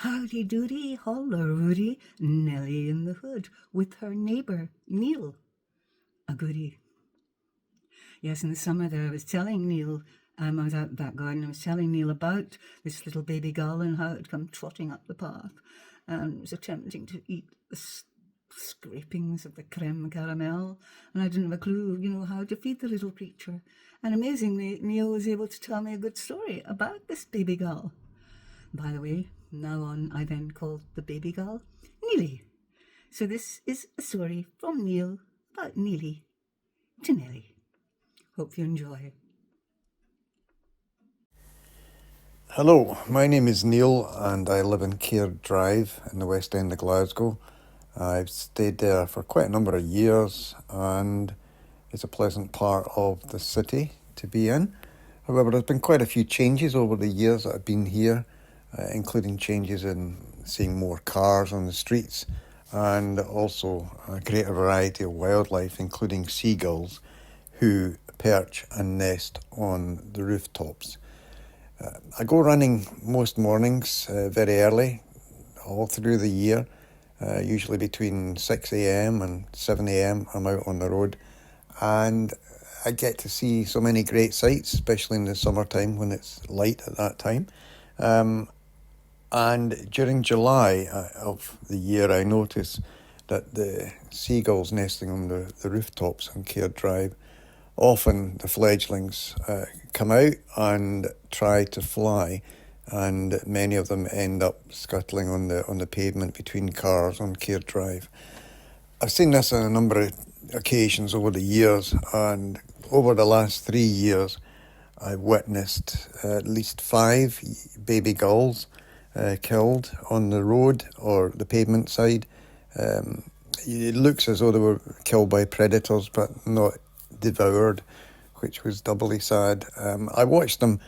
Howdy doody, holla Rudy, Nelly in the hood, with her neighbour, Neil, a goody. Yes, in the summer there, I was telling Neil, I was out in the back garden, I was telling Neil about this little baby gull and how it had come trotting up the path and was attempting to eat the scrapings of the creme caramel, and I didn't have a clue, how to feed the little creature. And amazingly, Neil was able to tell me a good story about this baby gull. By the way, now on, I then called the baby gull Neily. So this is a story from Neil about Neily to Nelly. Hope you enjoy. Hello, my name is Neil and I live in Caird Drive in the West End of Glasgow. I've stayed there for quite a number of years and it's a pleasant part of the city to be in. However, there's been quite a few changes over the years that I've been here, including changes in seeing more cars on the streets and also a greater variety of wildlife, including seagulls who perch and nest on the rooftops. I go running most mornings very early, all through the year, usually between 6 a.m. and 7 a.m. I'm out on the road, and I get to see so many great sights, especially in the summertime when it's light at that time. And during July of the year, I notice that the seagulls nesting on the rooftops on Caird Drive, often the fledglings come out and try to fly, and many of them end up scuttling on the pavement between cars on Caird Drive. I've seen this on a number of occasions over the years, and over the last 3 years, I've witnessed at least 5 baby gulls killed on the road or the pavement side. It looks as though they were killed by predators, but not devoured, which was doubly sad. I watched them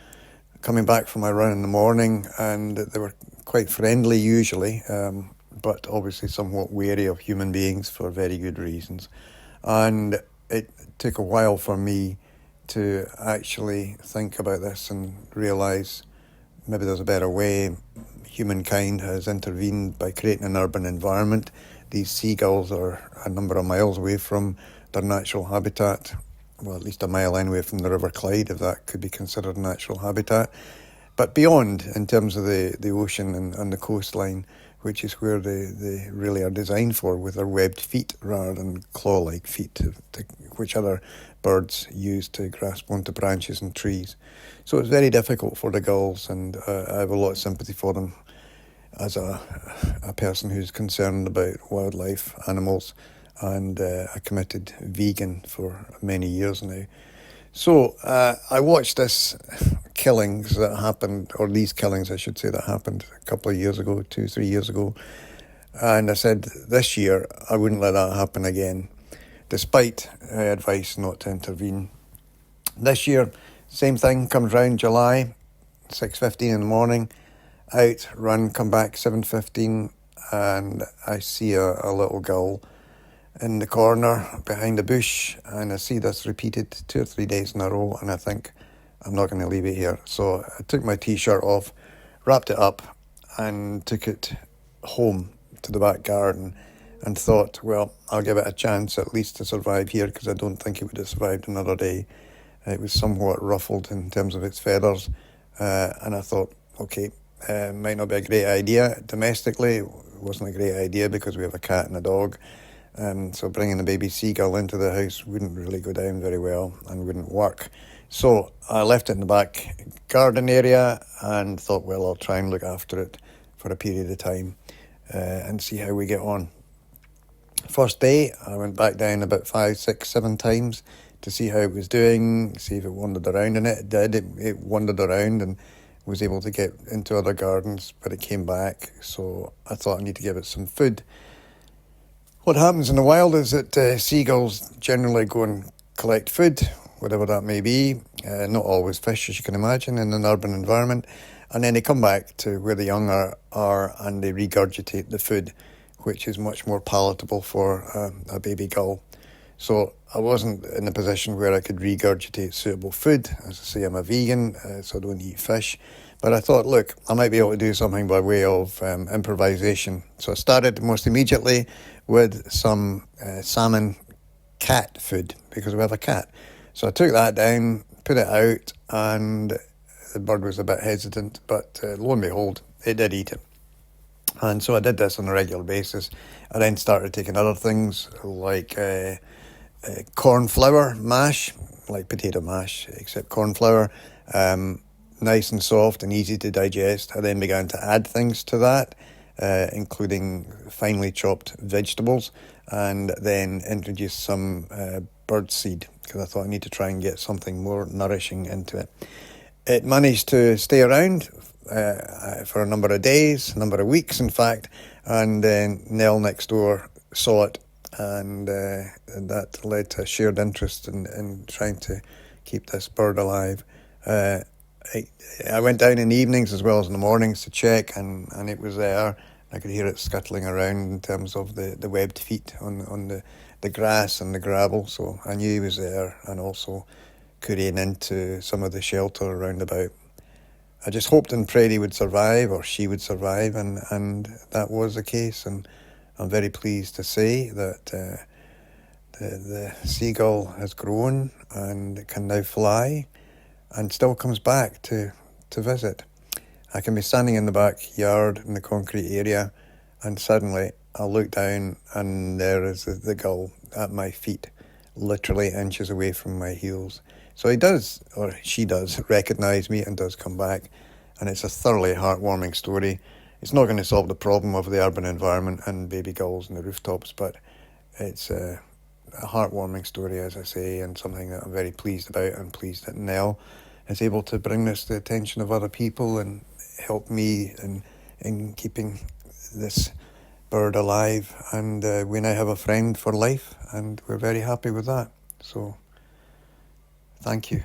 coming back from my run in the morning, and they were quite friendly usually, but obviously somewhat wary of human beings for very good reasons. And it took a while for me to actually think about this and realise maybe there's a better way. Humankind has intervened by creating an urban environment. These seagulls are a number of miles away from their natural habitat, well, at least a mile anyway from the River Clyde, if that could be considered natural habitat. But beyond, in terms of the ocean and the coastline, which is where they really are designed for, with their webbed feet rather than claw-like feet, which other birds use to grasp onto branches and trees. So it's very difficult for the gulls, and I have a lot of sympathy for them as a person who's concerned about wildlife, animals, and a committed vegan for many years now. So I watched these killings, I should say, that happened a couple of years ago, 2-3 years ago. And I said, this year, I wouldn't let that happen again, despite advice not to intervene. This year, same thing, comes round July, 6:15 in the morning, out, run, come back 7:15, and I see a little gull in the corner behind a bush, and I see this repeated 2 or 3 days in a row, and I think, I'm not going to leave it here. So I took my t-shirt off, wrapped it up, and took it home to the back garden and thought, well, I'll give it a chance at least to survive here, because I don't think it would have survived another day. It was somewhat ruffled in terms of its feathers, and I thought, okay, might not be a great idea. Domestically, it wasn't a great idea because we have a cat and a dog. So bringing a baby seagull into the house wouldn't really go down very well and wouldn't work. So I left it in the back garden area and thought, well, I'll try and look after it for a period of time and see how we get on. First day, I went back down about 5, 6, 7 times to see how it was doing, see if it wandered around, and it did. It wandered around and was able to get into other gardens, but it came back. So I thought I need to give it some food. What happens in the wild is that seagulls generally go and collect food, whatever that may be, not always fish, as you can imagine, in an urban environment, and then they come back to where the young are and they regurgitate the food, which is much more palatable for a baby gull. So I wasn't in a position where I could regurgitate suitable food. As I say, I'm a vegan, so I don't eat fish. But I thought, look, I might be able to do something by way of improvisation. So I started most immediately with some salmon cat food, because we have a cat. So I took that down, put it out, and the bird was a bit hesitant, but lo and behold, it did eat it. And so I did this on a regular basis. I then started taking other things like corn flour mash, like potato mash, except corn flour, nice and soft and easy to digest. I then began to add things to that, including finely chopped vegetables, and then introduced some bird seed, because I thought I need to try and get something more nourishing into it. It managed to stay around for a number of days, a number of weeks, in fact, and then Nell next door saw it, and that led to a shared interest in trying to keep this bird alive. I went down in the evenings as well as in the mornings to check, and it was there. I could hear it scuttling around in terms of the webbed feet on the grass and the gravel, so I knew he was there, and also currying into some of the shelter around about. I just hoped and prayed he would survive, or she would survive, and that was the case. And I'm very pleased to say that the seagull has grown and can now fly, and still comes back to visit. I can be standing in the backyard in the concrete area, and suddenly I'll look down and there is the gull at my feet, literally inches away from my heels. So he does, or she does, recognise me and does come back, and it's a thoroughly heartwarming story. It's not going to solve the problem of the urban environment and baby gulls in the rooftops, but it's a heartwarming story, as I say, and something that I'm very pleased about. I'm pleased that Nell is able to bring this to the attention of other people and help me in keeping this bird alive. And we now have a friend for life, and we're very happy with that. So, thank you.